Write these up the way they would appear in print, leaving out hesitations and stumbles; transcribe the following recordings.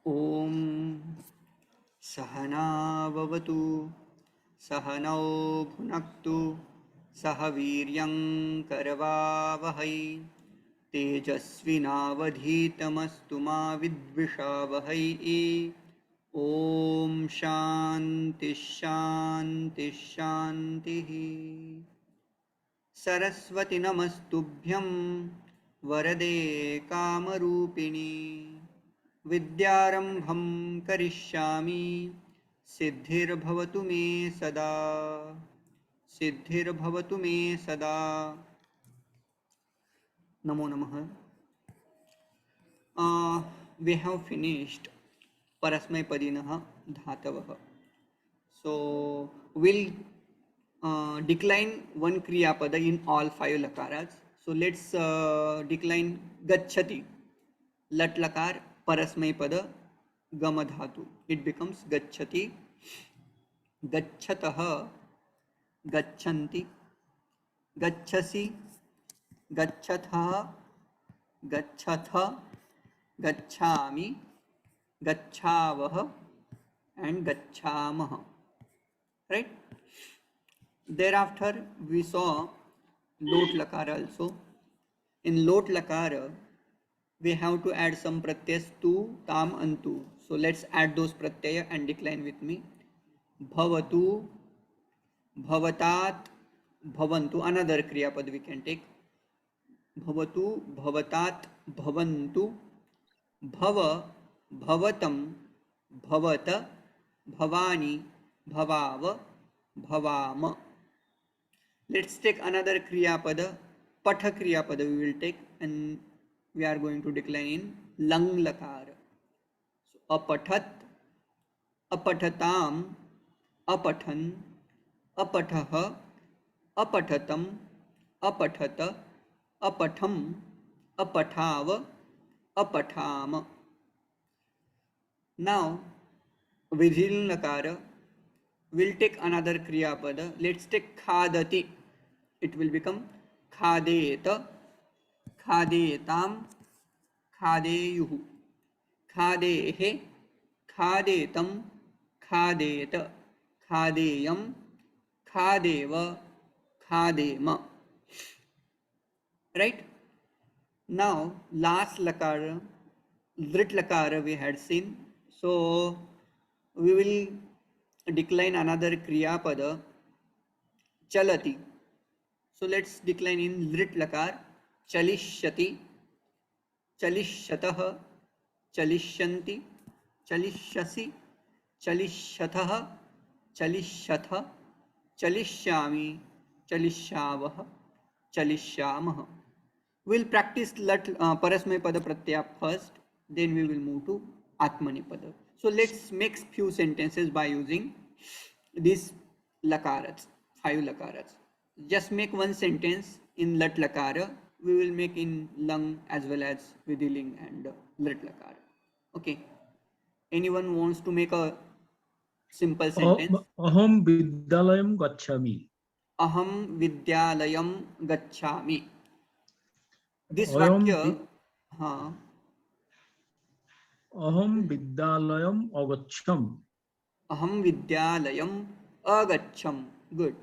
ॐ सहनाववतु सहनौ भुनक्तु सह वीर्यं करवावहै तेजस्विनावधीतमस्तु मा विद्विषावहै। ॐ शान्ति शान्ति शान्तिः। सरस्वति नमस्तुभ्यं वरदे कामरूपिणि विद्यारंभं करिष्यामि सिद्धिर्भवतु मे सदा सिद्धिर्भवतु मे सदा। नमो नमः। We have finished परस्मैपदिनः धातवः. So we'll decline one kriya pada in all five lakaras. So let's decline gacchati. Lat lakar parasmay pada gama dhatu. It becomes gacchati, gachatah, gachanti, gachasi, gachatha, gachatha, gachami, gachavah, and gachamah. Right? Thereafter we saw lot lakara also. In lot lakara we have to add some pratyas tu, tam and tu. So let's add those pratyaya and decline with me. Bhavatu, bhavatat, bhavantu. Another kriya pad we can take. Bhavatu, bhavatat, bhavantu. Bhava, bhavatam, bhavata, bhavani, bhavava, bhavama. Let's take another kriya pada. Patha kriya pada we will take, and we are going to decline in lang lakara. So apathat, apathatam, apathan, apatah, apathatam, apathat, apatham, apathav, apatham. Now vidhil lakara, we'll take another kriya pada. Let's take khadati. It will become khadeta, खादेताम, खादेयुः, खादेहे, खादेतम, खादेत, खादेयम, खादेव, खादेम. Right? Now last lakara, drit lakara we had seen. So we will decline another kriya pada, chalati. So let's decline in drit lakar. चलिष्यति, चलिष्यतः, चलिष्यन्ति, चलिष्यसि, चलिष्यथः, चलिष्यथ, चलिष्यामि, चलिष्यावः, चलिष्यामः. We'll practice parasmay pada pratyaya first, then we will move to atmanipada. So let's make few sentences by using these lakaras, 5 lakaras. Just make one sentence in lat lakara. We will make in lung as well as vidhiling and lat lakara. Okay. Anyone wants to make a simple sentence? Aham vidyalayam gacchami. Aham vidyalayam gacchami. This vakya, Aham vidyalayam agachham. Aham vidyalayam agachham. Good.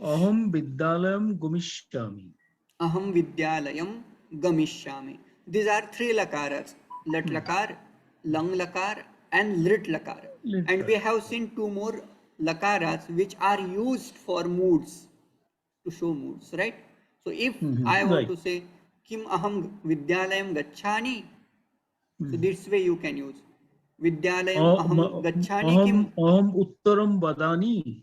Aham vidyalayam gamishyami. Aham vidyalayam gamishyami. These are 3 lakaras: lat lakar, lung lakar, and lit lakar. And we have seen 2 more lakaras which are used for moods, to show moods, right? So if I want to say kim aham vidyalayam gacchani, so this way you can use vidyalayam aham gacchani kim. Aham uttaram vadani.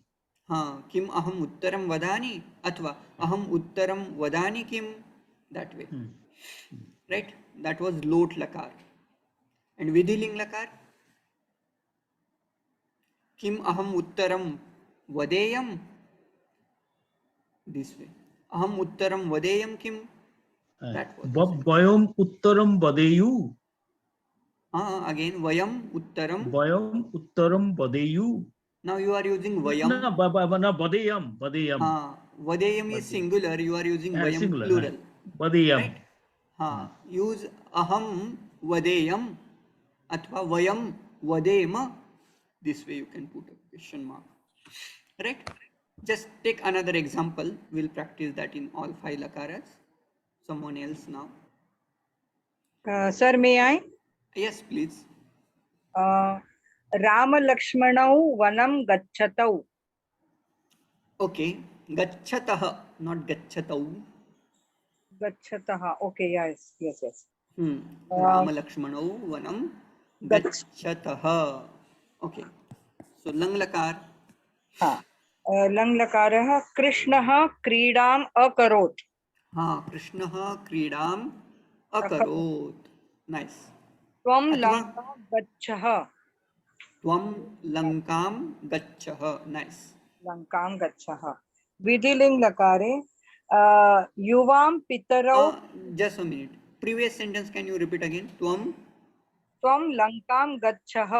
हाँ, किम अहम उत्तरम वदानि अथवा अहम उत्तरम वदानि किम, that way. Right? That was lot lakar. And vidhiling lakar, किम अहम उत्तरम वदेयम, this way. अहम उत्तरम वदेयम किम, that was. Vayam uttaram vadeyu. Again vayam uttaram vadeyu. Now you are using vayam. No, vadeyam. Vadeyam is singular. You are using vayam singular, plural. Vadeyam. Right? Use aham vadeyam. अथवा वयम वदेम. This way you can put a question mark. Right? Just take another example. We'll practice that in all five lakaras. Someone else now. Sir, may I? Yes, please. Ram लक्ष्मणौ वनं गच्छतौ. Okay. Gachatah, not gachatau. गच्छतः. Okay, yes, yes, yes. Rama Lakshmanau vanam gachatah. Okay. So lang lakar. हाँ. लङ् लकारः कृष्णः क्रीडाम् अकरोत्. हाँ, कृष्णः क्रीडाम् अकरोत्. Nice. त्वं अथवा लङ्कां गच्छः. त्वं लङ्कां गच्छः. Nice. लङ्कां गच्छः. विधिलिङ् लकारे युवां पितरौ. Just a minute. Previous sentence, can you repeat again? Tvam त्वं लङ्कां गच्छः.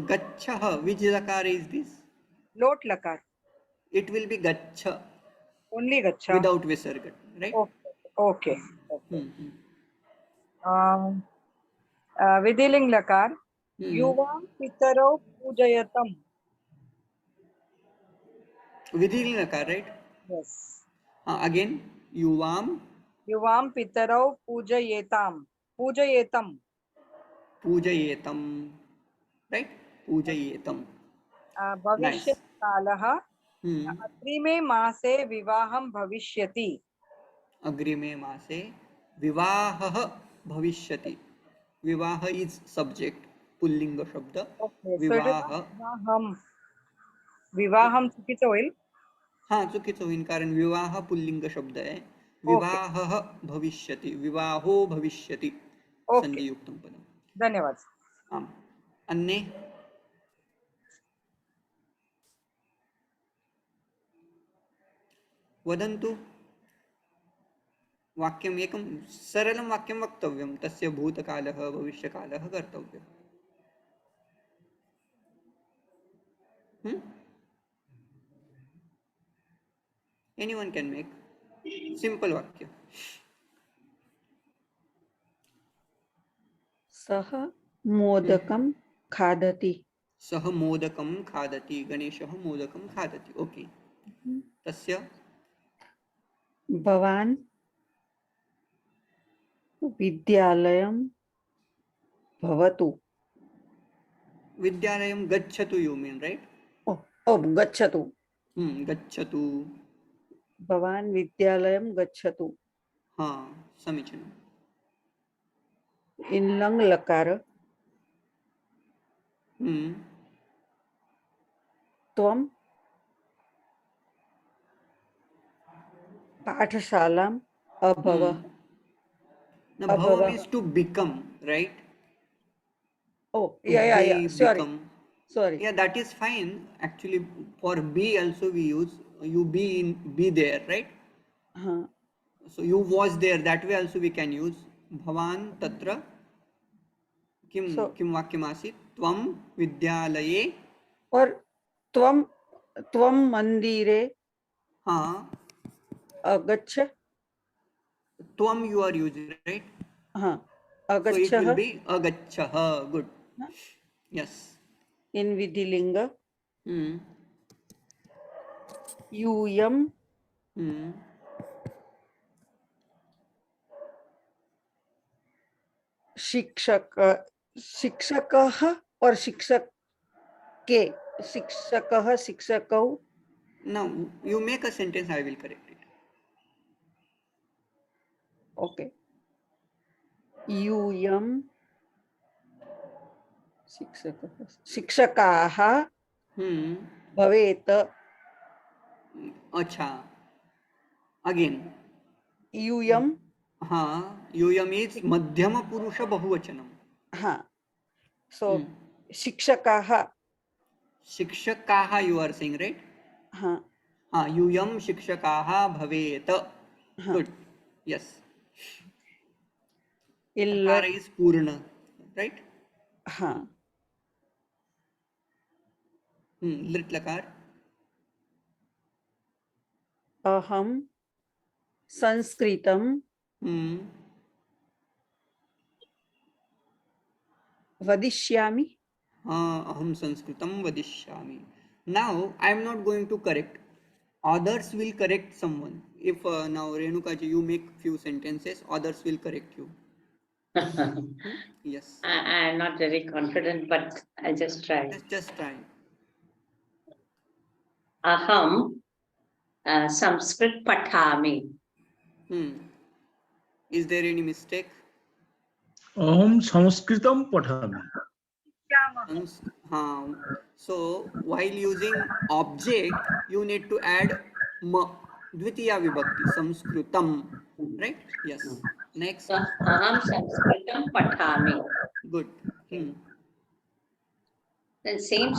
gachchah. Which lakar is this? लोट लकार. It will be gachha only गच्छ. without visarga, right? ओके. विधिलिङ् लकार युवां पितरौ पूजयतम्. Vidhi lakar, right? Yes. Again, yuvam युवां पितरौ पूजयेताम्. पूजयेतम्. pujayetam, right? Pujayetam. भविष्यत्कालः अग्रिमे मासे विवाहं भविष्यति. अग्रिमे मासे विवाहः भविष्यति. विवाह is subject, पुल्लिंग शब्द. विवाह. विवाहं चुकीचं होईल. हाँ, चुकीचं होईल कारण विवाह पुल्लिंग शब्द आहे. विवाहः भविष्यति, विवाहो भविष्यति. संधियुक्तं पदम्. धन्यवाद. आम्. अन्ये वदन्तु. वाक्यम् एकं सरलं वाक्यं वक्तव्यं. तस्य भूतकालः भविष्यकालः कर्तव्यः. Anyone can make simple वाक्य. सः मोदकं खादति. सः मोदकं खादति. गणेशः मोदकं खादति. ओके. तस्य भवान् विद्यालयं भवतु. विद्यालयं गच्छतु यू मीन, राइट? ओ गच्छतु. गच्छतु. भवान् विद्यालयं गच्छतु. हाँ, समीचीनम्. इन लङ् लकार त्वं पाठशालाम् अभवः. Now bhavam is to become, right? Oh, To yeah. become. Sorry. Yeah, that is fine. Actually, for be also we use you be there, right? So you was there. That way also we can use bhavan tatra किम वाक्यमासीत्. त्वं विद्यालये और त्वं मंदिरे अगच्छ. त्वं you are using, right? अगच्छः. So it will be agachchah. Good. Yes. In विधिलिङ्ग यूयं शिक्षकः और शिक्षके. शिक्षकः शिक्षकौ. Now you make a sentence, I will correct it. Okay. यूयं शिक्षकाः भवेत्. अच्छा. Again. यूयं. हाँ, यूयम is मध्यम पुरुष बहुवचनम. हाँ. So शिक्षकाः. शिक्षकाः you are saying, right? हाँ. हाँ, यूयम शिक्षकाः भवेत्. Good. Yes. लकार is पूर्ण, right? हाँ. लिट् लकार. अहं संस्कृतं वदिष्यामि. Aham sanskritam vadishyami. Now I am not going to correct. Others will correct someone. If now Renukaji you make few sentences, others will correct you. Yes. I'm not very confident, but I'll just try. Just try. Aham Sanskrit patami. Is there any mistake? Aham Sanskritam Pathami. So while using object, you need to add ma, dvitiya vibhakti, samskritam, right? Yes. Next. So aham Sanskritam patami. Good. Then same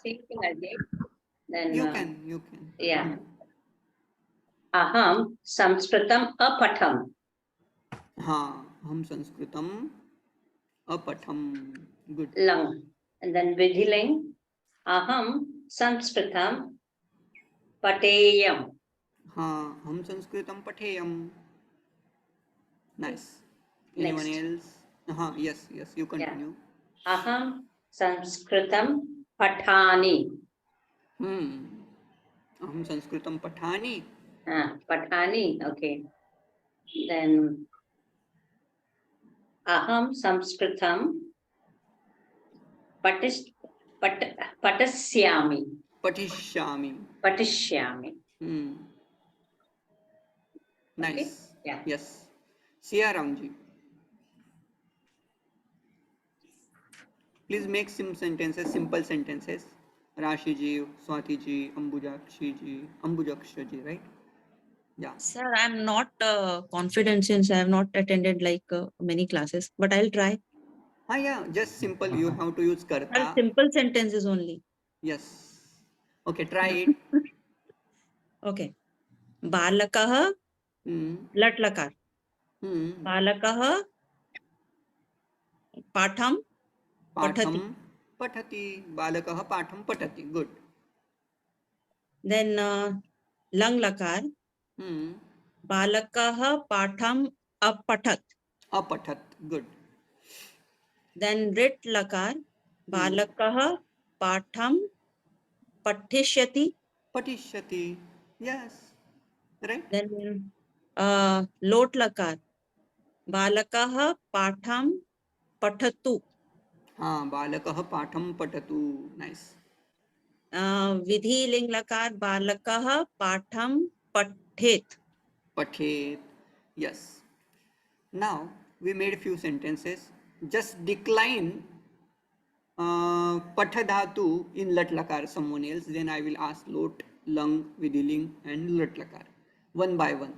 thing again. Then You can. yeah. Aham Sanskritam apatham. Aham sanskritam apatham. Good. Lang. And then vidhiling. Aham Sanskritam pateyam. Aham sanskritam patheyam. Nice. Anyone Next. else? Yes, you continue. Aham Sanskritam pathani. Aham sanskritam pathani. Pathani, okay. Then aham Sanskritam patashyami. Patishyami. Patishyami. Nice. Okay? Yeah. Yes. Siya Ramji. Please make some sentences, simple sentences. Rashi ji, Swati ji, Ambujakshi ji, Ambujaksha ji, right? Yeah. Sir, I'm not confident since I have not attended many classes, but I'll try. Yeah, just simple. You have to use Well, karta. simple sentences only. Yes. Okay, try it. Okay. Balakah, lat lakar. Balakah, patham, Patham patati. Balakah patham patati. Good. then lang lakar. Balakah patham apathat. Apathat. Good. Then rit lakar. Balakah patham pathishyati. Patishyati. Yes. Right? Then lot lakar. Balakah patham pathatu. Balakah patham patatu. Nice. Vidhi ling lakar. Balakah patham pathet. Pathet. Yes. Now we made few sentences. Just decline pathadhatu in lat lakar someone else. Then I will ask lot, lung, vidiling and lat lakar one by one.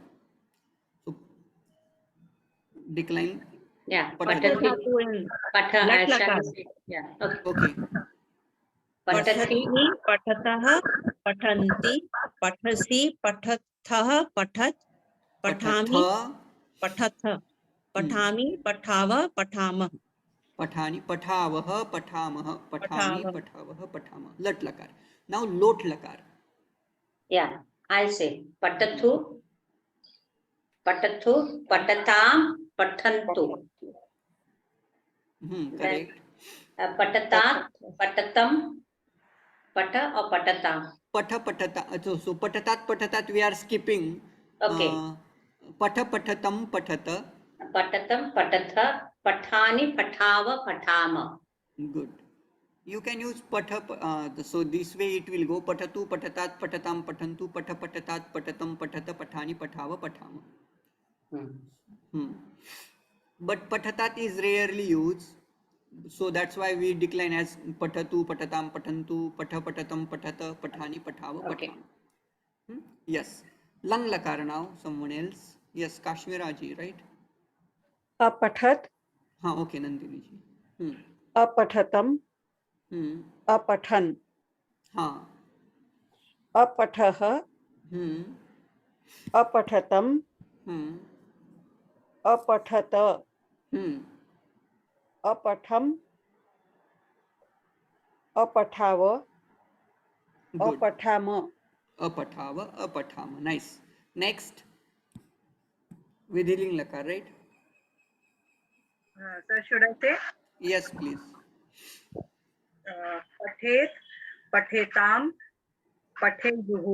So decline. Yeah. Patati. Patati. Patha. Lat Shall lakar. I say? Yeah. Okay. Okay. Patati. Pathatah, pathanti, pathasi, pathathah, pathat, pathami, Pathatha. patatha, pathami, pathava, pathama. Pathani, pathavah, pathamah, pathami, Pathava. pathavah, pathama. Lat lakar. Now lot lakar. Yeah. I'll say patathu, patatam, pathantu. Correct. Patatat, patatam, pata or patatam. Patha. So patatat we are skipping. Okay. Patha patatam patata. Patatam, patatha, pathani, pathava, pathama. Good. You can use patha. So this way it will go patatu, patatat, patatam, patantu, patha, patatat, patatam, patata, pathani, pathava, pathama. But patatat is rarely used. So that's why we decline as patatu, patatam, patantu, patha, patatam, patata, pathani, pathava, Okay. pathama. Yes. Lang lakar now. Someone else. Yes, Kashmiraji, right? अपठत्, Okay, Nandini ji. अपठतम्, अपठन्, अपठः, अपठतम्, अपठत, अपठम्, अपठाव, Good. अपठाम. Apathava, apathama. Nice. Next. Vidhiling lakar, right? Sir, should I say? Yes, please. पठेत, पठेताम, पठेयुः,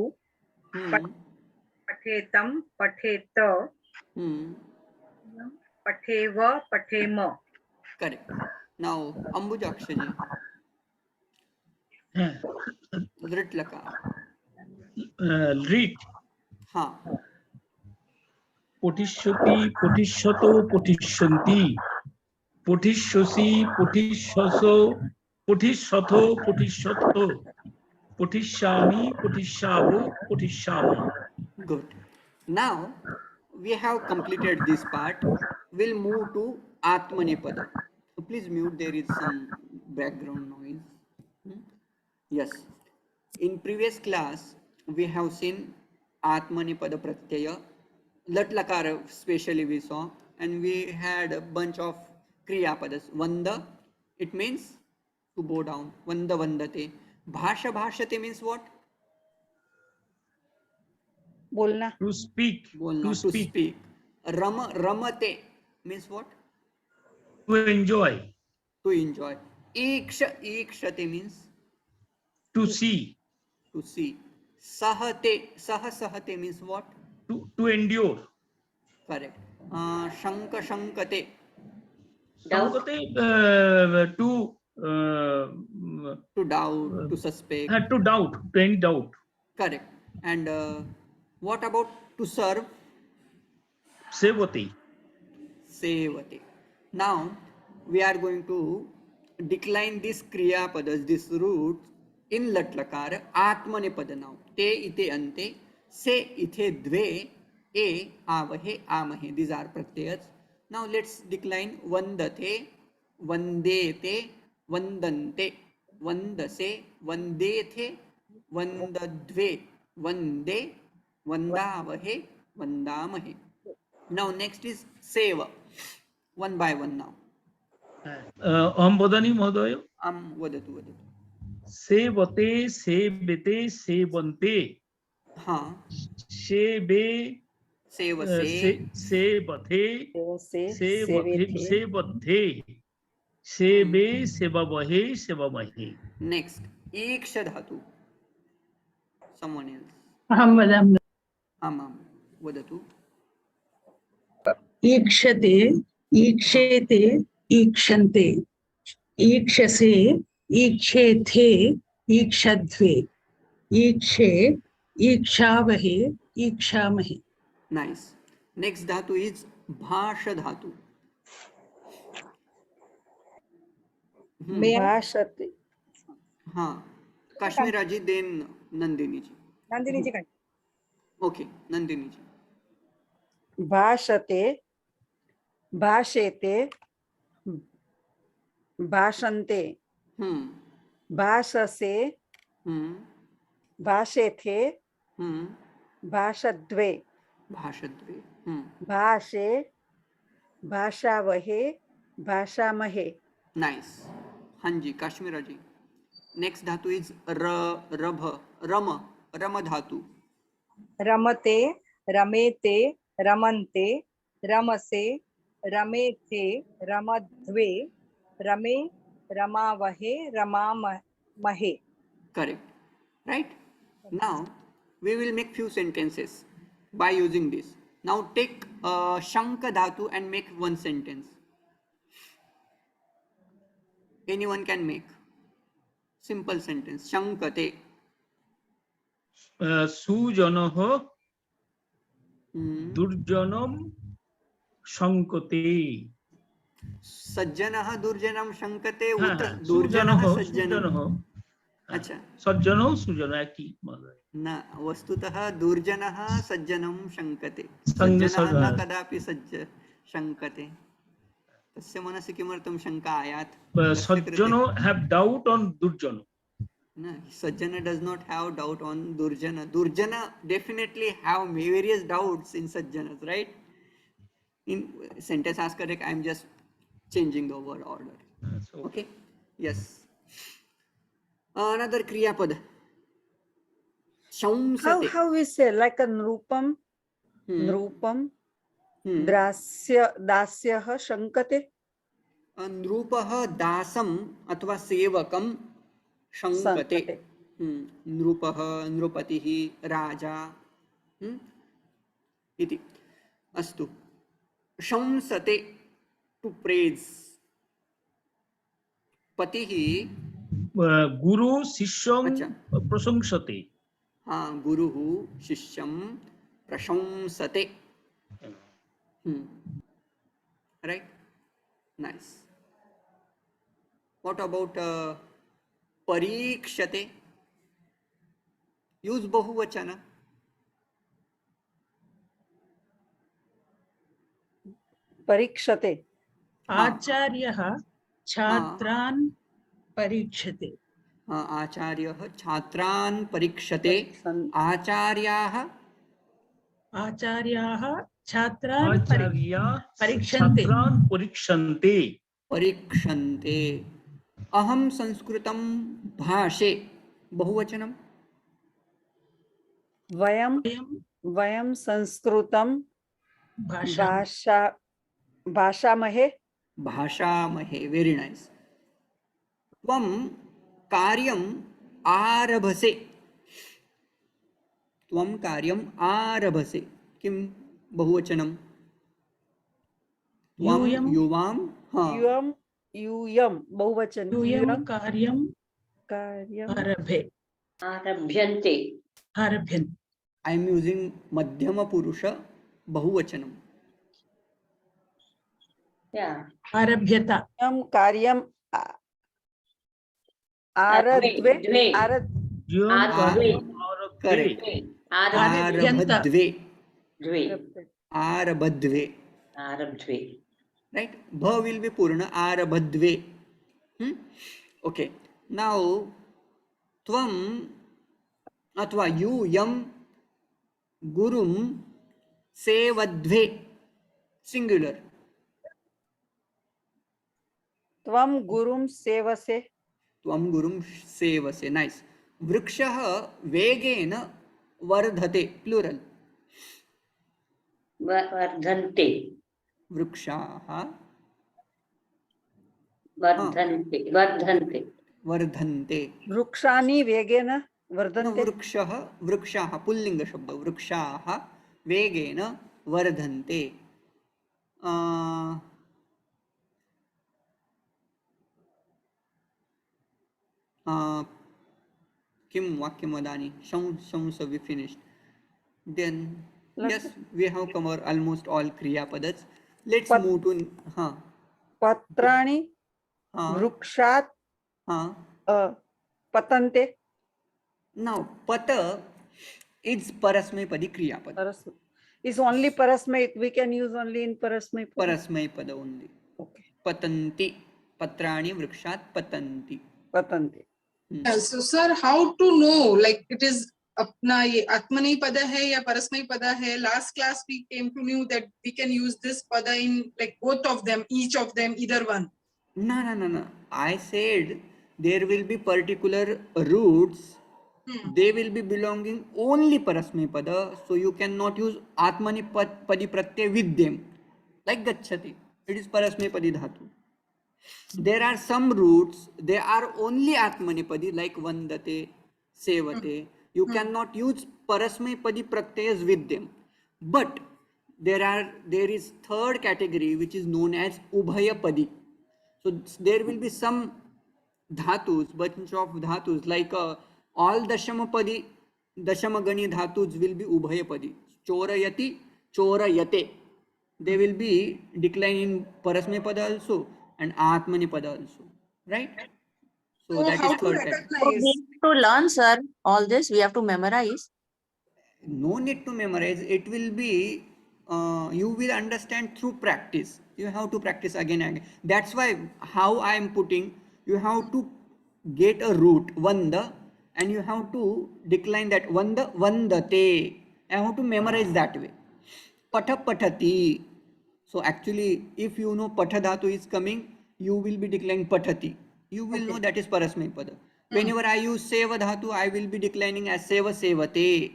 Hmm. पठेतम, पठेत, Hmm. पठेव, पठेम. Correct. Now, Ambujaksha ji, হ্যাঁ Drit Lakar. Writ Ha. পঠিষ্যতি পঠিষ্যত পঠিষ্যন্তি পঠিষ্যসি পঠিষ্যস পঠিষ্যথ পঠিষ্যথ পঠিষ্যামি পঠিষ্যাবো পঠিষ্যামः Good. Now, we have completed this part. We'll move to Atmanepada. So please mute, there is some background noise. Hmm? Yes. In previous class, we have seen Atmanepada Pratyaya, Lat Lakara especially we saw, and we had a bunch of Kriya Padas. Vanda, it means to bow down. Vanda Vandate. Bhasha Bhashate means what? बोलना to speak Bolna, to speak. Rama, Ramate means what? To enjoy To enjoy. Iksha, Ikshate means to see to see. Sahate, Sahate means what? To endure Correct. Shanka, Shankate. Doubt. সঙ্গতে to To doubt, to suspect. হ্যাঁ to doubt to any doubt Correct. And what about to serve? সেবতে Sevate. Now we are going to decline this Kriya Padas, this root in Latlakara, Atmane Pada now. Te ite ante, se ithe dve, e avahe amahe. These are pratyas. Now let's decline Vandate, Vandete, Vandante, Vandase, Vandethe, Vandadve, Vande, Vandavahe, Vandamahe. Now next is Seva. One by one now. অহম বদানি মহোদয় Vadatu vadatu. সেবতে সেবেতে সেবন্তে Ha. সেবে Seva से se. सेबथे से सेबथे सेवे थे सेबद्धे सेबे सेबवहे सेबमहे Next. Iksha dhatu. Someone else. अहं वदामि Amam. Vadatu. ईक्षते ईक्षेते ईक्षन्ते ईक्षसे ईक्षेथे ईक्षध्वे ईक्षे ईक्षावहे ईक्षामहे. Nice. Next dhatu is Bhasha dhatu. May I? भाषते Ha. Kashmira ji, then Nandini ji. Nandini ji, continue. Okay. Nandini ji. भाषते भाषेते भाषन्ते Hmm. भाषसे Hmm. भाषेथे Hmm. भाषद्वे Bhashadve. Hmm. भाषे भाषावहे भाषामहे. Nice. Hanji, Kashmira ji. Next dhatu is Rabha, Rama, Rama dhatu. रमते, रमेते, रमन्ते, रमसे, रमेथे, रमध्वे, रमे, रमावहे, रमामहे. Correct. Right? Now, we will make few sentences by using this. Now take Shanka dhatu and make one sentence. Anyone can make. Simple sentence. Shankate. সুজনঃ Hmm. দুর্জনম সংকতে Sajjanah durjanam shankate হ্যাঁ utra সুজনঃ durjanah সুজনঃ sajjanam. Acha. সজ্জন সুজন একই মহোদয় न वस्तुतः दुर्जनः सज्जनं शङ्कते संग सज्जनः न सदा। कदापि शङ्कते तस्य मनसि किमर्थं शङ्का आयात् সজ্জন হ্যাভ ডাউট অন দুর্জন न सज्जन does not have doubt on durjana durjana definitely have various doubts in sajjanas, right? In sentence as correct, I am just changing the word order. Okay. Yes. Another kriya pad. Shaumsate. How we say like a nrupam nrupam दास्यः शङ्कते. नृपः दासम अथवा सेवकम शङ्कते संकटे नृपः नृपतिः राजा इति अस्तु शंसते to praise पतिः गुरु शिष्यं अच्छा प्रशंसते हाँ गुरुः शिष्यं प्रशंसते right nice what about परीक्षते use बहुवचन परीक्षते आचार्यः छात्रान् परीक्षते हाँ आचार्यः छात्रान् परीक्षते सन्- आचार्याः आचार्याः छात्रान् आचार्या परीक्षन्ते छात्रान् परीक्षन्ते परीक्षन्ते अहं संस्कृतं भाषे बहुवचनं वयं वयं वयं संस्कृतं भाषा भाषामहे भाषामहे वेरी नाइस त्वं कार्यम् आरभसे त्वं कार्यम् आरभसे किं बहुवचनं त्वं यूयं युवां हाँ यूयं बहुवचन यूयं कार्यं कार्यम् आरभे आरभ्यन्ते आरभ्यन् I am using madhyama purusha बहुवचनम yeah आरभ्यत कार्यम् आरद्वे द्वे आरद् यं आरभे कार्यम् आरभते आरभद्वे द्वे आरभद्वे आरब्ध्वे right bha will be purna arabhadve okay now tvam अथवा यू यम गुरुम सेवध्वे सिंगुलर त्वं गुरुं सेवसे त्वं गुरुं सेवसे नाइस वृक्षः वेगेन वर्धते प्लूरल वर्धन्ते वृक्षाः वर्धन्ते वर्धन्ते वर्धन्ते वृक्षाणि वेगेन वर्धन्ते वृक्षः वृक्षाः पुल्लिंग शब्द वृक्षाः वेगेन वर्धन्ते किं वाक्यं वदामि shuns we finished then yes we have covered almost all kriya padas let's move to हाँ पत्राणि हाँ वृक्षात् हाँ पतन्ते now pata is parasmaipadi kriya pada is only parasmay we can use only in parasmay parasmaipada only okay patanti patrani vrikshat patanti पतन्ते So sir, how to know like it is अपना ये आत्मनेय पद है या परस्मय पद है? Last class we came to know that we can use this pada in like both of them, each of them, either one. No. I said there will be particular roots. They will be belonging only parasmaipada, so you cannot use atmanipadi pratyay with them. Like gacchati, it is parasmaipadi dhatu. There are some roots, they are only atmanipadi like vandate, sevate. You cannot use parasmaipadi pratyas with them. But there is third category which is known as ubhayapadi. So there will be some dhatus, bunch of dhatus like all dashamapadi, dashamagani dhatus will be ubhayapadi. Chorayati, chorayate. They will be declined in parasmaipada also and atmanipada also. Right? So that how is to third category. So we have to learn, sir, all this. We have to memorize. No need to memorize. It will be, you will understand through practice. You have to practice again and again. That's why how I am putting, you have to get a root, vanda, and you have to decline that vanda, vandate. I have to memorize that way. Patha pathati. So actually, if you know patha dhatu is coming, you will be declining pathati. You will know that is parasmaipada. Whenever I use seva dhatu, I will be declining as seva sevate.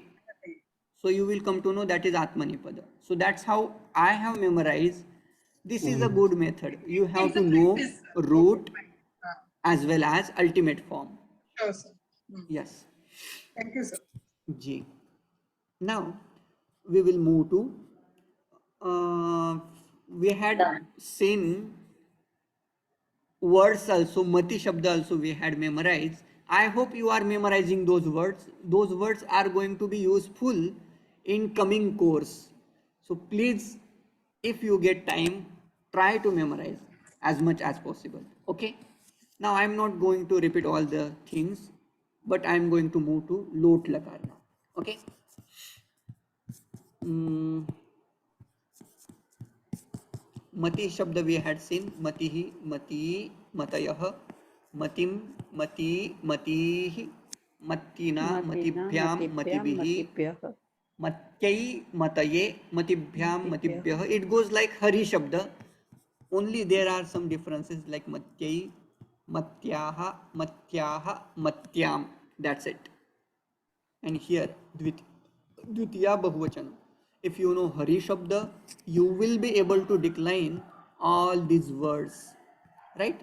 So you will come to know that is atmanipada. So that's how I have memorized. This is a good method. You have to know root as well as ultimate form. Sure, sir. Yes. Thank you, sir. G. Now we will move to we had seen words also, mati shabda also we had memorized. I hope you are memorizing those words. Those words are going to be useful in coming course. So please, if you get time, try to memorize as much as possible. Okay. Now I am not going to repeat all the things, but I am going to move to lot lakar now. Okay. मति शब्द we had seen. मतिः, मति, मतयः, मतिं, मति, मतिः, मत्तिना, मतिभ्यां, मतिभिः, मत्यै, मतये, मतिभ्यां, मतिभ्यः. It goes like hari shabda. Only there are some differences like matyai, matyaha, matyaha, matyam. That's it. And here dvitiya bahuvachana. If you know hari shabda, you will be able to decline all these words, right?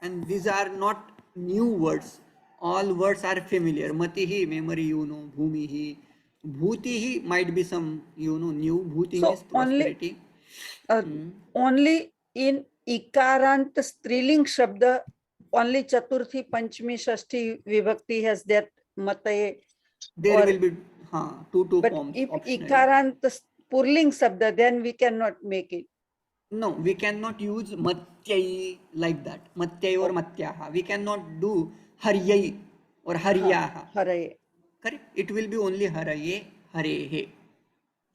And these are not new words. All words are familiar. Matihi, memory, you know. Bhumihi, bhutihi might be some, you know, new. Bhuti So is prosperity. only in ikarant striling shabda, only chaturthi, panchami, shashti vibhakti has that mataye. There or- will be two But forms. if optionally. ikarant purling shabda, then we cannot make it. No, we cannot use matyai like that. Matyai or matyaha. We cannot do haryai or haryaha. Haraye. Correct? It will be only haraye, harehe.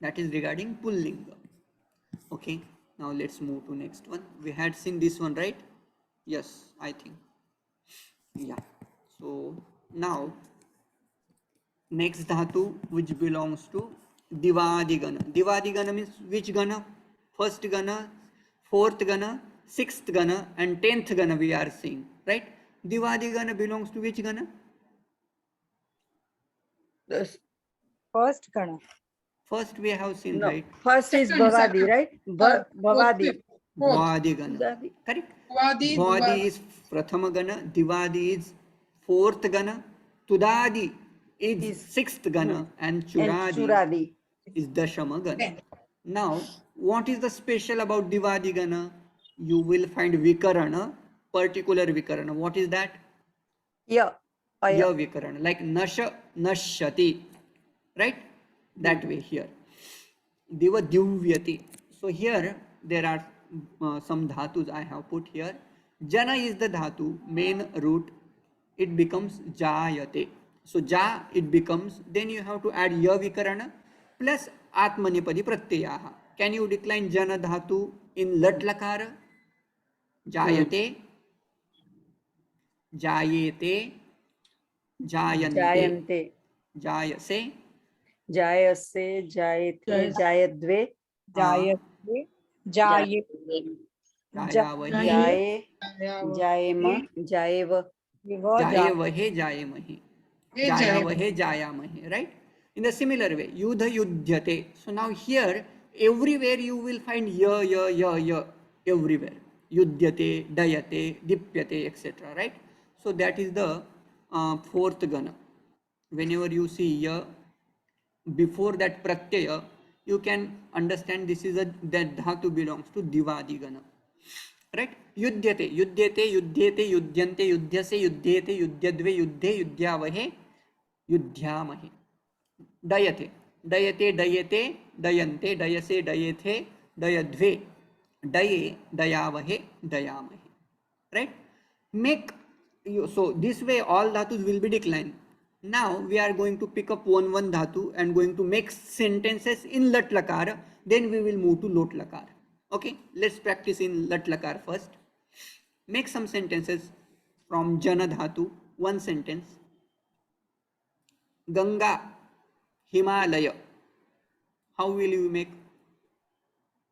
That is regarding pullinga. Okay. Now let's move to next one. We had seen this one, right? Yes, I think. Yeah. So now next dhatu which belongs to divadigana. Divadigana means which gana? First gana, fourth gana, sixth gana, and 10th gana we are seeing, right? Divadigana belongs to which gana? First gana. First we have seen, No, right? first is Second, bhavadi, second. right? Fourth, Bhavadi. fourth. Dvadigana. Bhavadi. Correct? Vadi, Dvadi Dvadi. is prathama gana, divadi is fourth gana, tudadi is sixth gana, and And churadi churadi. is dashama gana. Ten. Now, what is the special about divadi gana? You will find vikarana, particular vikarana. What is that? Yeah. Ya vikarana, like nasha, nashati, right? That way here. Diva divyati. So here there are some dhatus I have put here. Jana is the dhatu, main root. It becomes jayate. So ja it becomes. Then you have to add ya vikarana plus atmanipadi pratyaha. Can you decline jana dhatu in lat lakara? Jayate, jayete, jayante, Jayante. jayase, Jayase, jayate, Jayas. jayadve, Jayate, Jaye, jayavahi, jaye, Jaya- jayema, jayeva. Viva, jayavahe, jayamahi, Hey, jayavahe, jayamahi, right? In the similar way, yudha yudhyate. So now here, everywhere you will find ya, everywhere. Yudhyate, dayate, dipyate, etc. Right? So that is the fourth gana. Whenever you see ya, before that pratyaya, you can understand this is that dhatu belongs to divadi gana. Right? Yudhyate, yudhyate, yudhyate, yudhyante, yudhyase, yudhyete, yudhyadve, yudhe, yudhyavahe, yudhyamahe. Dayate, dayate, dayate, dayante, dayase, dayethe, dayadve, daye, dayavahe, dayamahe. Right? Make you, so this way all dhatus will be declined. Now we are going to pick up one dhatu and going to make sentences in lat lakara. Then we will move to lot lakara. Okay, let's practice in lat lakara first. Make some sentences from jana dhatu. One sentence. Ganga, Himalaya. How will you make?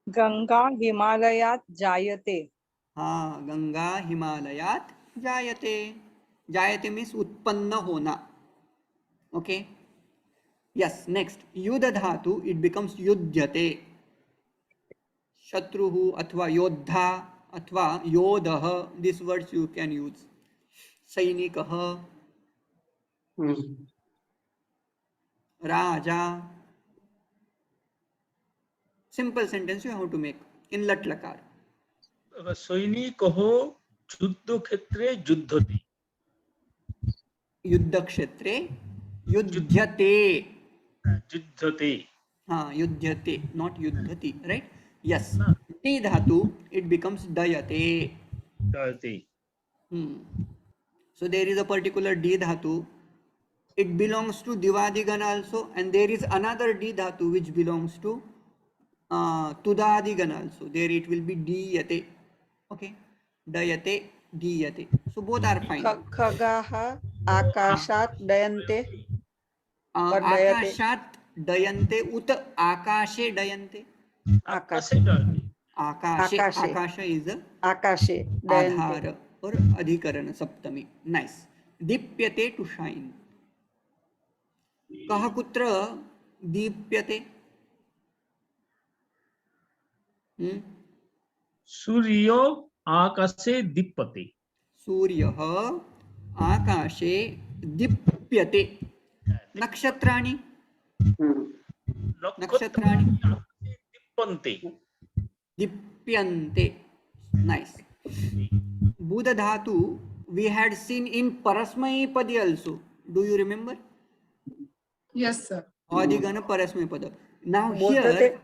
Ganga Himalayat Jayate. Ganga Himalayat Jayate. Jayate means utpanna hona. Okay. Yes, next. Yudha dhatu, it becomes yudhyate. Shatruhu athva yodha athva yodah. These words you can use. सैनिकः, Raja. Simple sentence you have to make in lat lakar. सैनिकः युद्धक्षेत्रे युद्धति. युद्ध क्षेत्रे युध्यते. युद्धते. हाँ, युध्यते, not युद्धति, right? Yes. No. Ti dhatu, it becomes dayate. दयते. So there is a particular D dhatu. It belongs to Divadigana also, and there is another D dhatu which belongs to Tudadigana also. There it will be diyate. Okay, dayate, diyate. So both are fine. खगाः आकाशात् दयन्ते और दयते. आकाशात् दयन्ते उत आकाशे दयन्ते. आकाशे दयते. आकाशे, आकाशे. आकाश is a आकाशे दयन्ते. आधार और अधिकरण सप्तमी. Nice. दीप्यते to shine. कः कुत्र दीप्यते? सूर्यो आकाशे दीप्यते. सूर्यः आकाशे दीप्यते. नक्षत्राणि, नक्षत्राणि दीप्यन्ते. दीप्यन्ते. Nice. Buddha dhatu we had seen in Parasmaipadi also. Do you remember? Yes, sir. Adigana Parasmaipada. Now Bodhate. here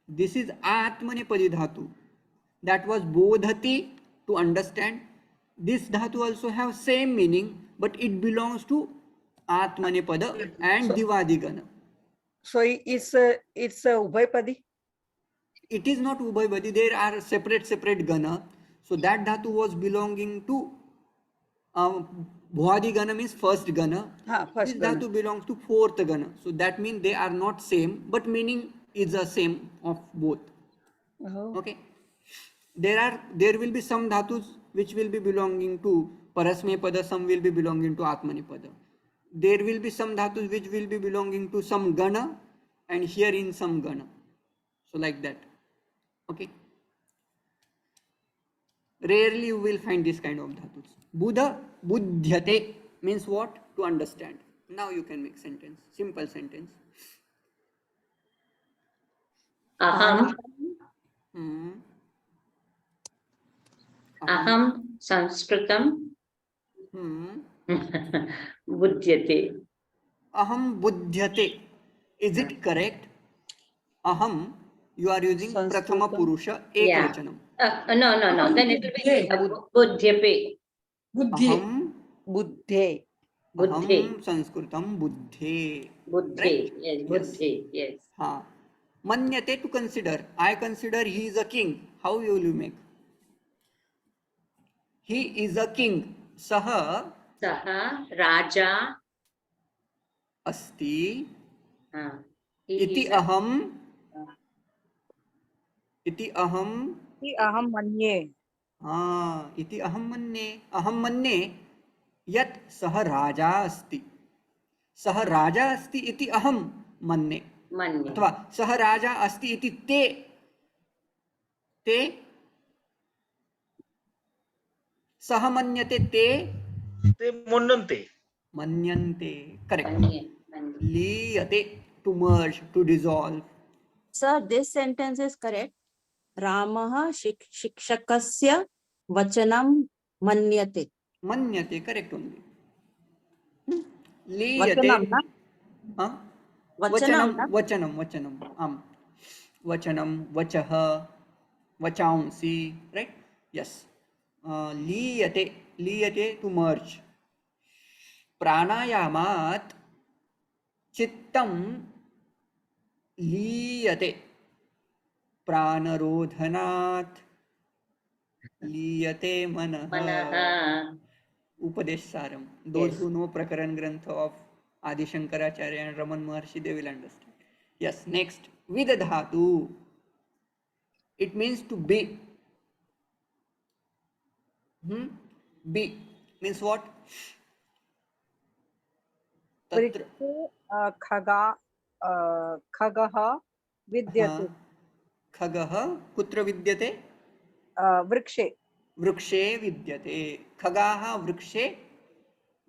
this is Atmanepadi dhatu. That was bodhati, to understand. This dhatu also have same meaning, but it belongs to Atmanepada and Divadigana. So it's Ubhayapadi. It is not Ubhayapadi. There are separate gana. So that dhatu was belonging to Bhuadigana, means first gana. First This gana. dhatu belongs to fourth gana. So that means they are not same, but meaning is the same of both. Oh. Okay. There will be some dhatus which will be belonging to Parasmaipada, some will be belonging to Atmanepada. There will be some dhatus which will be belonging to some gana, and here in some gana. So like that. Okay. Rarely you will find this kind of dhatus. Buddha buddhyate means what? To understand. Now you can make sentence. Simple sentence. Aham Aham. Sanskritam Buddhyate. Aham buddhyate. Is it correct? Aham, you are using Prathama Purusha Yeah. Ekvachanam. No. Then it will be Buddhyape. Buddhi. Aham, Buddhe. Buddhi. aham Sanskritam buddhe. Buddhi. Yes, Yes. Buddhi. Yes. Ha. Manyate, to consider. I consider he is a king. How will you make? He is a king. Saha Saha Raja. asti He iti is a- aham iti aham इति अहं मन्ये. इति अहं मन्ये यत् सः राजा अस्ति. सः राजा अस्ति इति अहं मन्ये, Manye. अथवा सः राजा अस्ति इति ते सः मन्यते, ते मन्यन्ते. मन्यन्ते. करेक्ट. Manye. लीयते, to merge, to dissolve. Sir, this sentence is correct. Ramah shikshakasya vachanam manyate. मन्यते, करेक्ट ओनली. लीयते. Vachanam, na? हाँ? Vachanam, na? वचनम आम वचनम वचः वचांसि, राइट. यस. लीयते टू मर्ज. प्राणायामात् चित्तं लीयते. प्राणरोधनात् लीयते मनः. Manaha. Upadeshsaram. Those Yes. who know Prakaran Grantha of Adi Shankaracharya and Raman Maharshi, they will understand. Yes, next. Vidadhatu. It means to be. Be means what? Tatra. वृक्षे खगः विद्यते. खगः कुत्र विद्यते? वृक्षे. वृक्षे विद्यते. खगाः वृक्षे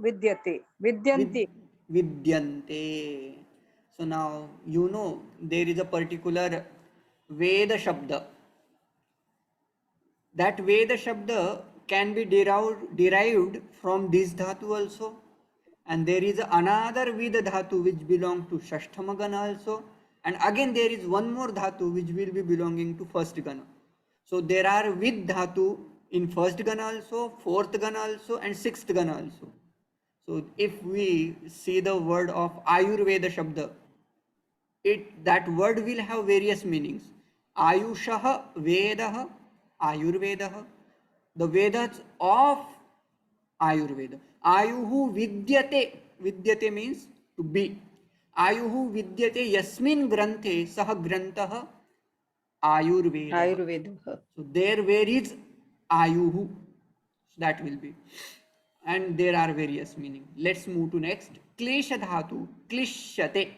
vidyate, vidyanti. Vidyante. So now you know there is a particular Veda Shabda. That Veda Shabda can be derived from this dhatu also. And there is another Vida dhatu which belongs to Shashtama Gana also. And again there is one more dhatu which will be belonging to first Gana. So there are Vid dhatu in first Gana also, fourth Gana also, and sixth Gana also. So if we see the word of Ayurveda Shabda, that word will have various meanings. Ayushah Vedah, Ayurvedah, the Vedas of Ayurveda. Ayuhu Vidyate, Vidyate means to be. Ayuhu Vidyate Yasmin Granthe Sah Grantah Ayurveda. Ayurveda. So there where is Ayuhu, so that will be. And there are various meaning. Let's move to next. Klesha dhatu, klishyate,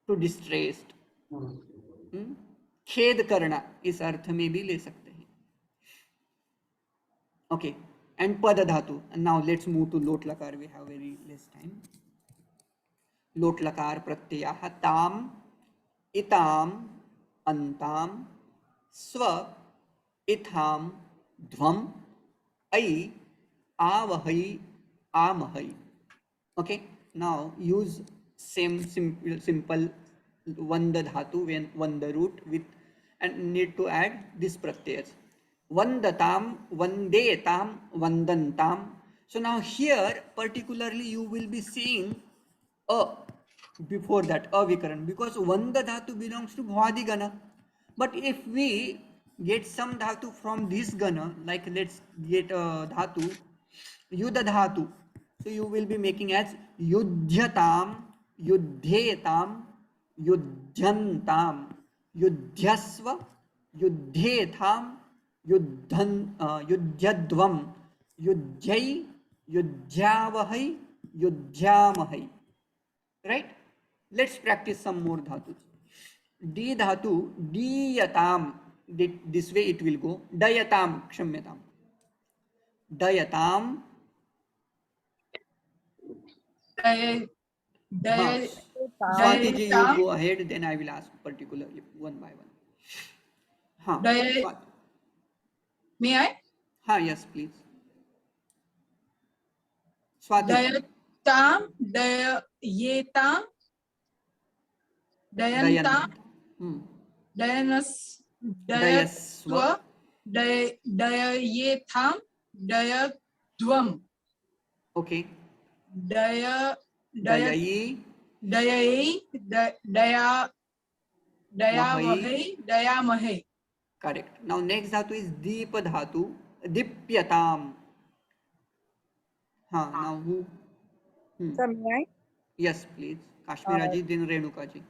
to distressed. खेद करना इस अर्थ में भी ले सकते हैं. Okay, and pada dhatu. And now let's move to lot lakar. We have very less time. Lot lakar pratyaya tam, itam, antam, swa, itham, dhvam, ai, avahai, amahai. Okay, now use same simple vanda dhatu when vanda root with, and need to add this pratyas. Vandatam, vandetam, vandantam. So now here particularly you will be seeing a before that avikaran, because vanda dhatu belongs to bhwadi gana. But if we get some dhatu from this gana, like let's get a dhatu yudha dhatu, so you will be making as yudhyatam, yudhetam, yudhyantam, yudhyasva, yudhetham, yudhyadvam, yudhyai, yudhyavahai, yudhyamahai. Right? Let's practice some more dhatus. D dhatu, diyatam. This way it will go. Dayatam, kshamyatam. Dayatam. Swati ji, you go ahead, then I will ask particularly one by one. Haan. May I? Haan, yes, please. Swati. Dayatam, dayayetam, dayantam, dayanas, dayaswa, dayayetam, dayadvam. Okay. Dayayi, Dayayi. dayavahai, dayamahe. Correct. Now next dhatu is deepa dhatu, dipyatam. Haan, now who? Sir, may I? Yes, please. Kashmira ji, then Renuka ji.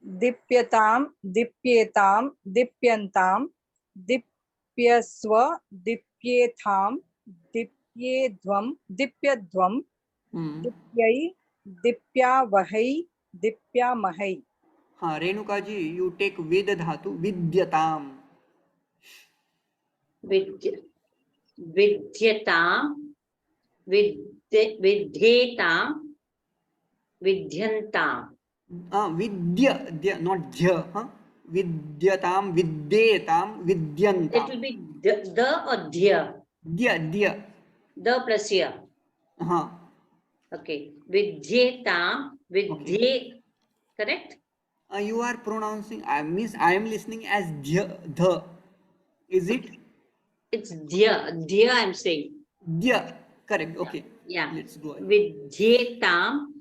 Dipyatam, dipyetam, dipyantam, dipyasva, dipyetham, dipyedvam, dipyadvam, dipyai, dipyavahai, dipyamahai. हाँ Renuka ji, you take with धातु विद्यताम. विद्यताम, विद्येताम, विद्यन्ताम. विद्य, not jha. Vidyatam, vidyetam, vidyantam. It will be the or dhya. Dya. The plus ya. हाँ. Okay. Vidyetam, vidye. Correct? You are pronouncing, I am listening as the. Is it? It's dhya. Dhya I'm saying. Dya. Correct. Okay. Yeah. Let's go ahead. Vidyetam,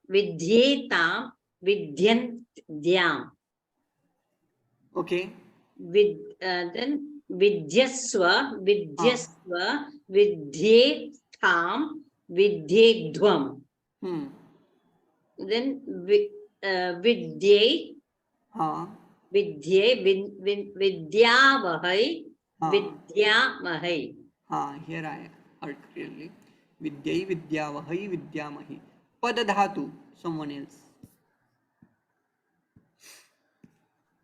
vidyetam, vidyantyam. Okay. Then vidyasva, vidyetam, vidyedvam. Then vidye, हाँ. vidyavahai, vidyamahai. हाँ, here I heard clearly. Vidyai, vidyavahai, vidyamahi. Pada dhatu, someone else.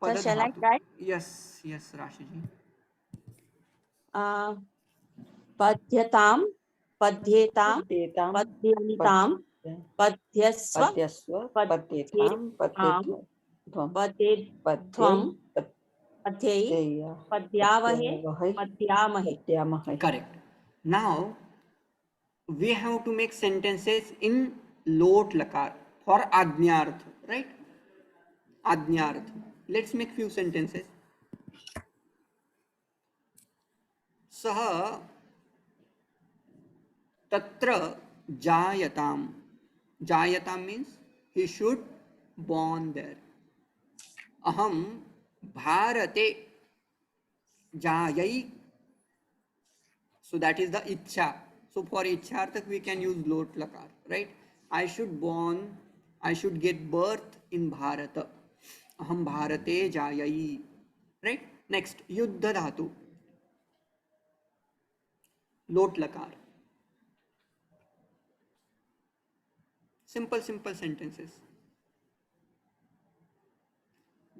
Sir, shall I try? Yes, Rashi ji. Padyatam, पद्येताम पद्येताम पद्यन्ताम पद्यस्व पद्यस्व पद्येताम पद्येत्वम पद्येध्वम पद्यै पद्येय पद्यावहे पद्यावहै पद्यामहे. पद्यामहै. Correct. Now we have to make sentences in lot lakar for adnyarth, right? Adnyarth. Let's make few sentences. सः तत्र जायताम. जायताम means he should born there. अहम भारते जायै. So that is the ichha. So for icharthak we can use lot lakar, right? I should get birth in Bharata. Aham Bharate jayai. Right? Next, yuddha dhatu. Lot lakar. Simple sentences.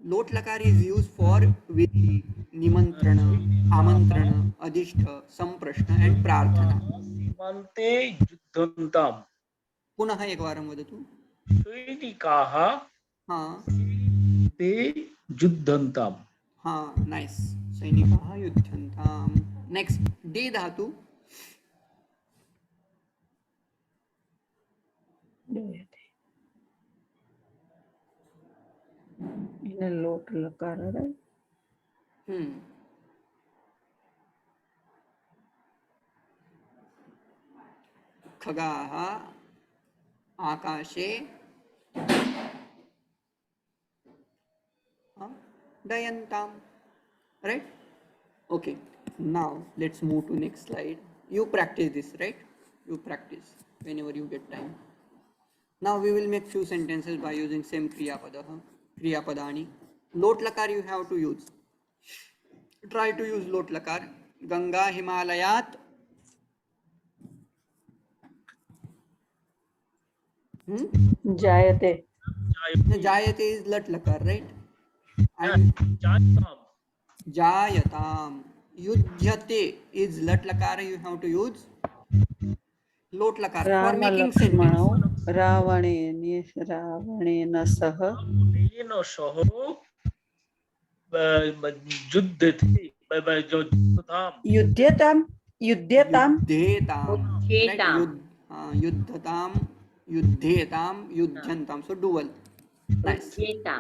Lot lakar is used for vidhi, nimantrana, amantrana, adishtha, samprashna and prarthana. सीमान्ते युद्धन्ताम् पुनः एकवारं वदतु. सैनिकाः हाँ ते युद्धन्ताम्. हाँ, nice. सैनिकाः युध्यन्ताम्. Next, day धातु. In a lot lakara, right? खगाः आकाशे दयन्ताम्. Right? Okay. Now let's move to next slide. You practice this, right? You practice whenever you get time. Now we will make few sentences by using same kriya padani. Lot lakar you have to use. Try to use lot lakar. Ganga Himalayat. Jayate. Jayate is lat lakar, right? And जायताम्. Jayatam. Yudhyate is lat lakara, you have to use lot lakar for making sentence. रावणेन सह रावणेन सह युध्यते युद्धताम्. युध्यताम Yuddhetam. Yuddhetam. Right? Yuddhatam, yuddhetam, yudhyantam. So dual. Nice. Udyeta.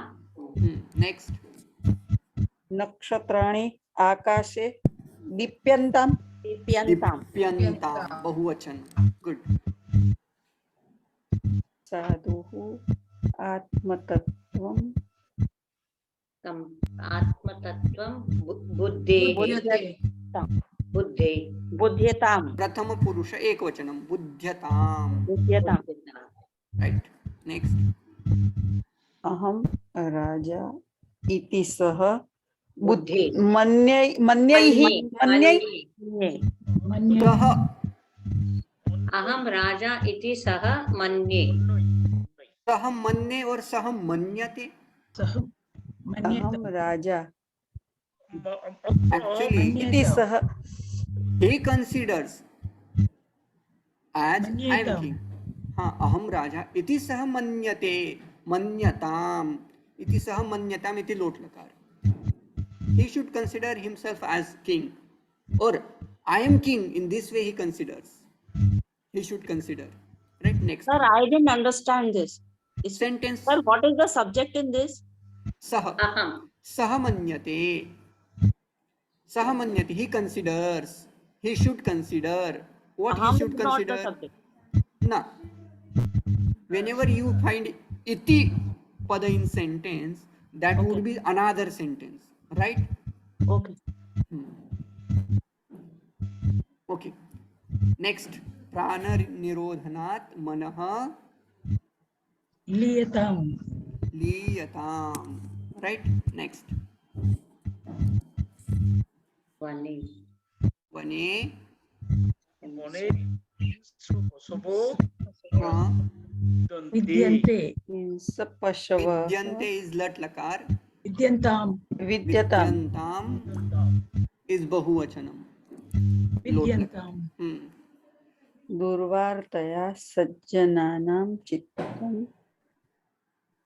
Next. नक्षत्राणि आकाशे दीप्यन्ताम दीप्यन्ताम. Dipyantam. Bahuvachan. Good. साधुः आत्मतत्त्वं आत्मतत्त्वं बुद्धेः बुद्धेः बुध्यताम. Prathama Purusha Ekvachanam. Buddhyatam. बुध्यताम. Right. Next. अहं राजा इति सह बुद्धि. मन्यैः मन्ये Sah. अहं राजा इति सः मन्ये. Sah manne or sah manyate. सह मन्येत अहं राजा Actually, इति सह he considers as I am Manyetam. king. हाँ, अहम राजा इति सह मन्यते. मन्यताम इति सह मन्यताम इति लोट लकार. He should consider himself as king, or I am king. In this way, he considers. He should consider. Right. Next Sir, I didn't understand this. sentence. Sir, what is the subject in this? Sah. अहं Sah manyate. Sah manyate. He considers. He should consider. What Aham he should is not the consider? subject. Na. Whenever you find iti pada in sentence, that would be another sentence, right? Okay. Okay. Next, prana nirodhanat manah लीयताम् liyatam. Right? Next, वने vane वने पशवो विद्यन्ते विद्यन्ते पशवः is lat lakar. विद्यन्ताम् विद्यताम् Vidyantam is bahuvachanam. Lot lakar. विद्यन्ताम् दुर्वार्तया सज्जनानां चित्तं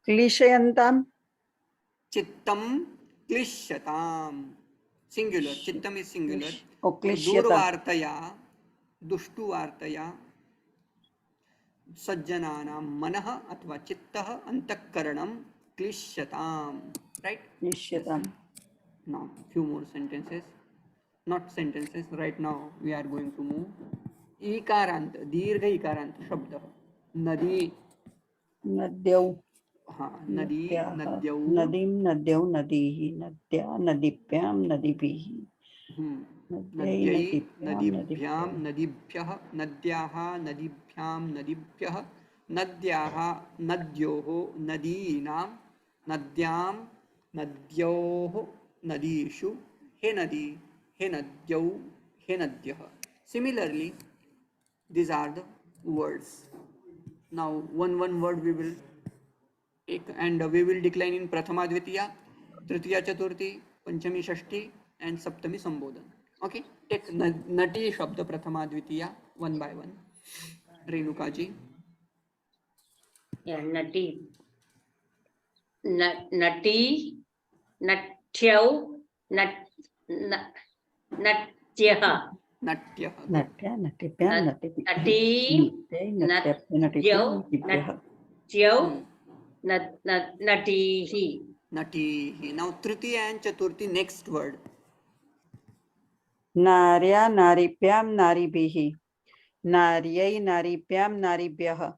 क्लेशयन्तां चित्तम क्लिश्यताम, singular, चित्तम is singular. क्लेश्यतां दूरवार्तया, दुष्टुवार्तया, सज्जनानां मनः अथवा चित्तः अंतःकरणं क्लिश्यताम. Right. क्लेश्यतां. Now few more sentences, not sentences, right now we are going to move. इकारांत, दीर्घ इकारांत शब्द. नदी, नद्यौ हाँ, नदी, नद्याः नद्यौ, नदीं नद्यौ नदीः नद्या नदीभ्यां नदीभिः नद्यै नद्यै, नदीभ्यां नदीभ्यां, नदीभ्यः, नद्याः, नदीभ्यां, नदीभ्यः, नद्याः, नद्योः, नदीनां, नद्यां, नद्योः, नदीषु, हे नदी, हे नद्यौ, हे नद्यः. Similarly, these are the words. Now one word we will take and we will decline in prathama dvitiya, tritiya chaturthi, panchami shashti and saptami sambodhan. Okay, take nati shabda prathama dvitiya one by one. Renuka ji. Yeah, nati. Nati, natyau, natyah. नट्या नटिभ्यां नटिभिः Nati, नट्यै नट्यभ्य नटिभ्यां नटिभ्यः natyau, natihi. Natihi. Now tritiya and chaturthi, next word. नार्या नारीभ्यां नारीभिः नार्यै नारीभ्यां नारीभ्यः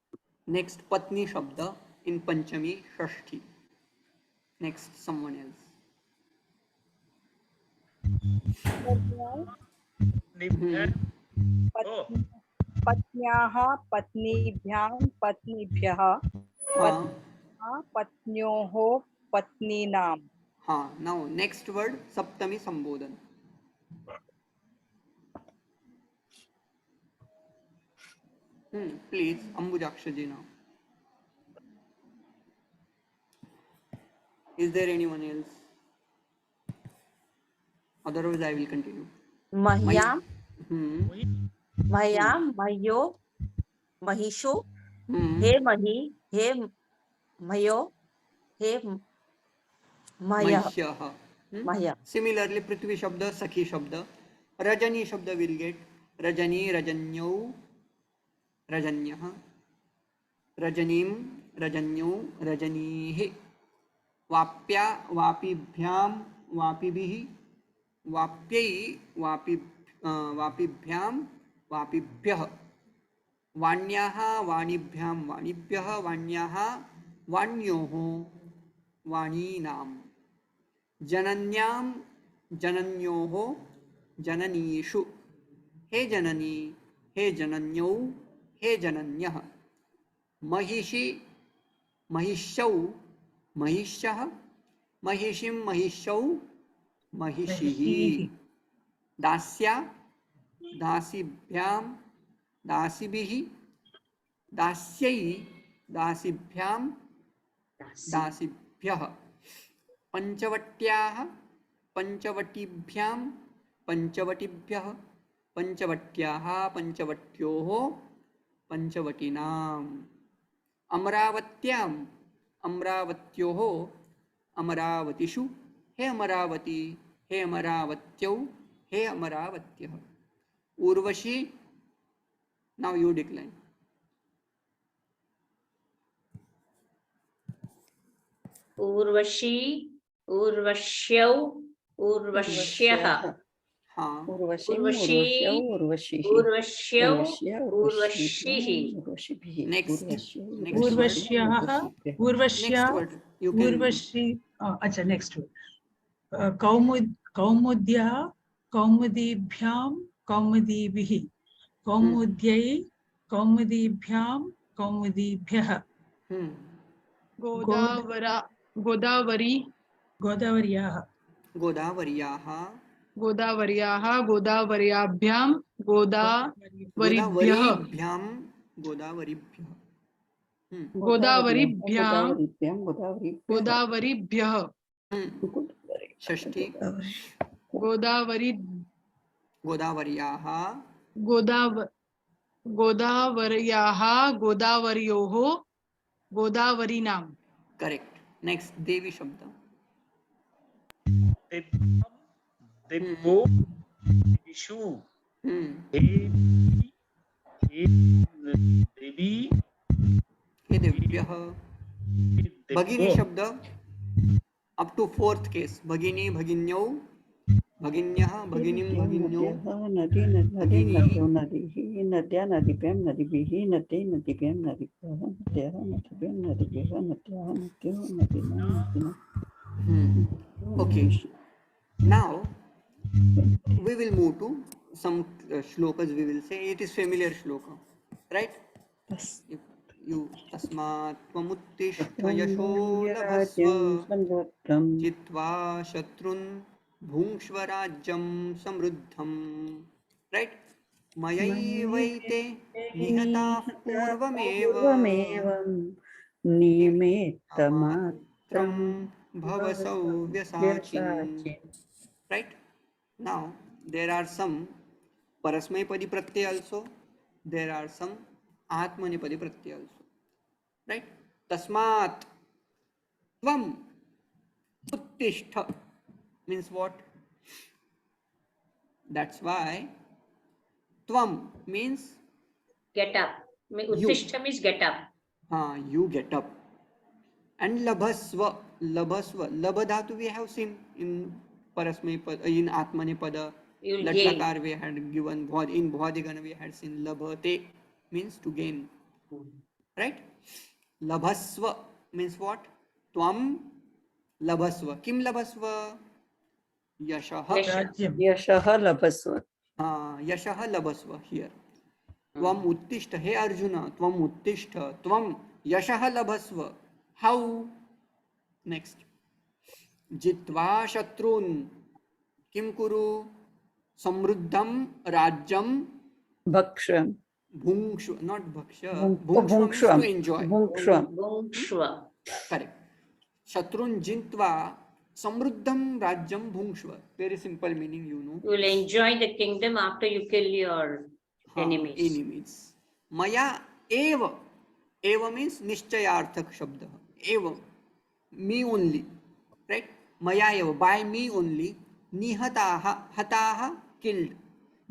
Next patni shabda in panchami shashti. Next someone else. निभ्य Oh. पत्न्याः पत्नीभ्यां पत्नीभ्यः हाँ, पत्न्योः पत्नीनां. हाँ. Now next word saptami sambodhan. Please, Ambujaksha ji now. Is there anyone else? Otherwise, I will continue. Mahyam, Hmm. Mahyo, Mahisho, Hmm. He Mahi, He Mayo, He Maya. Mahyah. Maya. Similarly, Prithvi Shabda, Sakhi Shabda. Rajani Shabda will get Rajani, Rajanyau, Rajanyah. Rajanim, Rajanyo, Rajanihe. Vapya, Vapibhyam, Vapibhi. Vapyai, Vapibhyam, Vapibhyah. वाण्याः वाणिभ्यां वाणिभ्यः वाण्याः वाण्योः वाणीनां. जनन्यां जनन्योः जननीषु. Hey Janani, hey जनन्यौ, hey जनन्यः. महिषि महिष्यौ महिष्यः. महिषिं महिष्यौ महिषिः. दास्या दासीभ्यां दासीभिः. दास्यै दासीभ्यां दासीभ्यः. पंचवट्याः पंचवटीभ्यां पंचवटीभ्यः. पंचवट्याः पंचवट्योः पंचवटीनाम्. अमरावत्याम् अमरावत्योः अमरावतीषु. Hey Amravati, hey अमरावत्यौ, hey अमरावत्यः. Urvashi, now you decline. Urvashi, Urvashyau, Urvashyah. हाँ. उर्वशीं Urvashi, उर्वश्यौ उर्वशीः Urvashyau, उर्वश्य Urvashihi. उर्वशीभिः Next. Urvashyah, Next Urvashya, word you can. Urvashi. Acha, next word. Kaumudya, Kaumudibhyam, Kaumudibhihi. Kaumudyai, Kaumudibhyam, Kaumudibhyah. Godavari Godavaryaः. गोदावर्याः गोदावर्याः गोदावर्याभ्यां गोदावरीभ्यः गोदावरीभ्यां गोदावरीभ्यः. गोदावरीभ्यां गोदावरीभ्यां गोदावरीभ्यः षष्ठी. गोदावरी गोदावर्याः गोदाव गोदावर्याः गोदावर्योः गोदावरीनाम्. Correct. Next देवी शब्द. दिव्यम दिव्यो दिशु हम्म. हे देवी हे देव्यः. दिव्यो. भगिनी शब्द up to fourth case. भगिनी भगिन्यौ भगिन्यः भगिनीं भगिन्यौ नदी नदी भगिनी. नद्यो नदीः नद्या नदीभ्यां नदीभिः नदी नदीभ्यां नदीभ्यः नद्यः नदीभ्यां नदीभ्यः नद्याः नद्यो नदीनां नदीनां. Okay. Now we will move to some shlokas. We will say it is familiar shloka, right? You tasmat tvamuttishta yasho labhasva jitva shatrun bhungshva rajyam samruddham, right? Mayaivaite nihatah purvameva निमित्तमात्रं bhavasau vyasachin. Right? Now there are some parasmaipadi pratyay also. There are some atmanipadi pratyay also. Right? Tasmat tvam uttishta means what? That's why tvam means Get up. Uttishta means get up. you get up. And labhasva, labhasva, labha dhatu we have seen in parasmaipada, in atmanipada. You'll gain. Latlakar we had given, in bhvadigana we had seen labhate means to gain. Right? Labhasva means what? Tvam labhasva. Kim labhasva? Yashaha. Rajyam. यशः लभस्व. Yashaha labhasva here. Tvam uttishta. Hey Arjuna, tvam uttishta. Tvam yashaha labhasva. How? Next. Jitva shatrun. Kim kuru? Samruddham rajyam भक्ष्यं bhungshva. Not bhaksha. भुङ्क्ष्वं Bhungshva means to enjoy. भुङ्क्ष्वं Bhungshva. Correct. Shatrun jintva samruddham rajyam bhungshva. Very simple meaning, you know. You will enjoy the kingdom after you kill your enemies. Enemies. Maya eva. Eva means nishchayarthak shabda. Eva. Me only. Right? Maya eva. By me only. Nihataha. Hataha. Killed.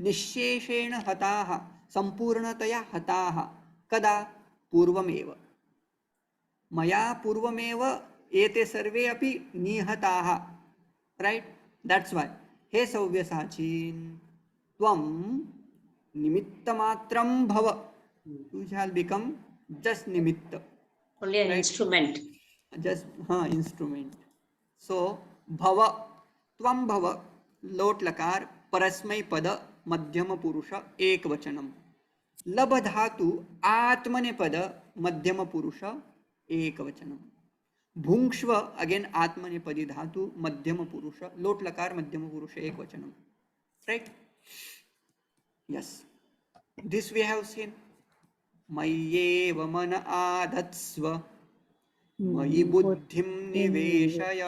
Nisheshena hataha. Sampurnataya hataha. Kada? Purvameva. Maya purvameva ete sarve api nihataha. Right? That's why. He Savyasachin. Tvam nimittamatram bhava. You shall become just nimitta. Only an Right. instrument. Just instrument. So bhava, tvam bhava, lot lakar, parasmai pada, madhyama purusha, ek vachanam. Labha dhatu, atmane pada, madhyama purusha, ek vachanam. Bhungshva, again atmane padi dhatu, madhyama purusha, lot lakar, madhyama purusha, ek vachanam. Right? Yes. This we have seen. Mayyeva mana adhatsva. मयि बुद्धिं निवेशय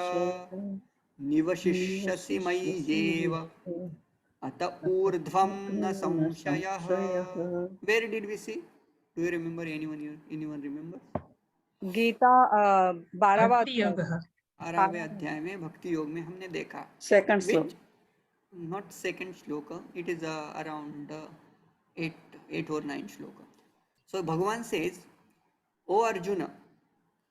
निवशिष्यसि मय्येव अत ऊर्ध्वं न संशयः. Where did we see? Do you remember? Anyone here? Anyone remember? Gita 12वां Bhakti Yoga. 12वें अध्याय में भक्ति योग में हमने देखा. सेकंड श्लोक. Which not second shloka, it is around 8 or 9 shloka. So Bhagavan says, O Arjuna,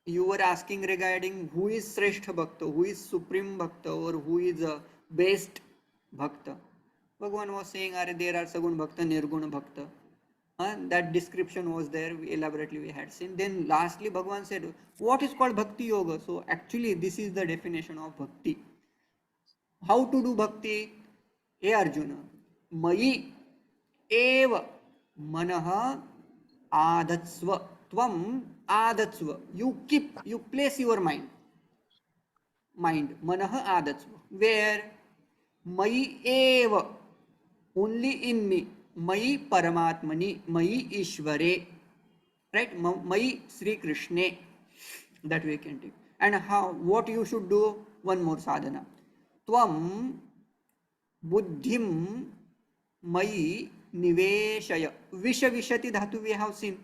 you were asking regarding who is Sreshta Bhakta, who is Supreme Bhakta, or who is best Bhakta. Bhagavan was saying, there are Sagun Bhakta, Nirguna Bhakta. That description was there, elaborately we had seen. Then lastly Bhagavan said, what is called Bhakti Yoga? So actually this is the definition of Bhakti. How to do Bhakti? Hey Arjuna, Mayi eva manaha adhatsva. Tvam adatsva. You place your mind. Manaha adatsva. Where? Mayi eva. Only in me. Mayi paramatmani. Mayi ishvare. Right? Mayi Sri Krishna. That we can take. And what you should do? One more sadhana. Tvam buddhim mayi niveshaya. Visha vishati dhatu we have seen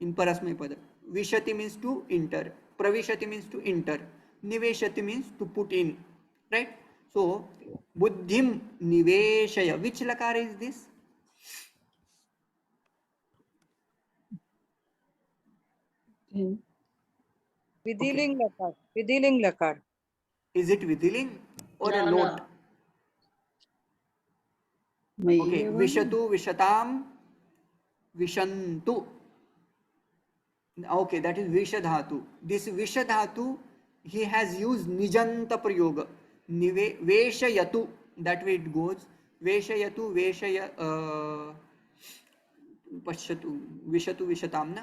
in parasmaipada. Vishati means to enter, pravishati means to enter, niveshati means to put in, right? So buddhim niveshaya, which lakara is this? Vidhiling lakar. Vidhiling lakar. Is it vidhiling or a No, lot? Okay, vishatu vishatam vishantu. Okay, that is vishadhatu. This vishadhatu, he has used nijanta prayoga. Veshayatu, that way it goes. Veshayatu, veshaya, pashatu, vishatu, vishatam na.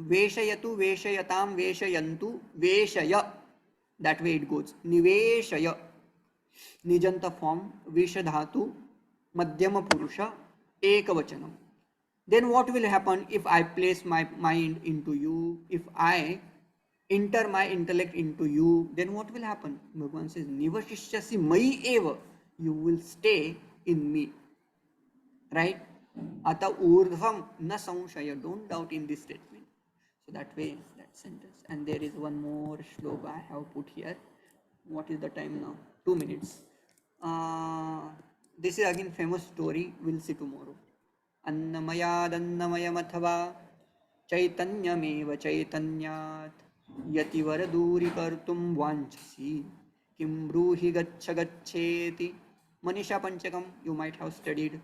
Veshayatu, veshayatam, veshayantu, veshaya. That way it goes. Niveshaya, nijanta form, vishadhatu, madhyama purusha, ekavachanam. Then what will happen if I place my mind into you, if I enter my intellect into you, then what will happen? Bhagavan says, Nivashishyasi mai eva, you will stay in me. Right? Ata urdhvam na samshaya, don't doubt in this statement. So that way, that sentence. And there is one more shloka I have put here. What is the time now? 2 minutes. This is again famous story, we'll see tomorrow. अन्नमयादन्नमयमथवा चैतन्यमेव चैतन्यात् यतिवरदूरीकर्तुं वाञ्छसि किं ब्रूहि गच्छ गच्छेति. Manisha Panchakam, you might have studied,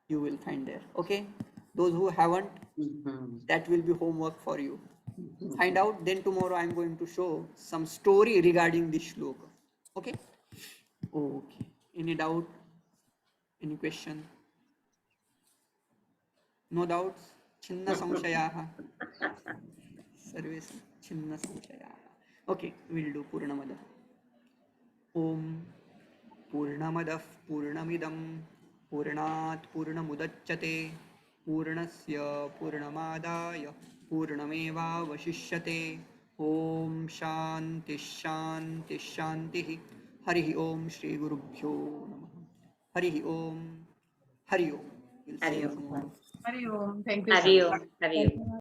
you will find there. Okay, those who haven't, that will be homework for you. Find out, then tomorrow I am going to show some story regarding this shloka. Okay. Okay, any doubt, any question? No doubts? Chinna samshayaha. Sarve chinna samshayaha. Okay, we'll do Purnamada. Om Purnamadah Purnamidam Purnat Purnamudachyate Purnasya Purnamadaya Purnameva Vashishyate. Om Shanti Shanti Shanti. Harihi Om Shri Gurubhyo Namaha. Harihi Om. Hari Om. We'll see you tomorrow. Hari Om. Thank you. Hari Om. Hari Om.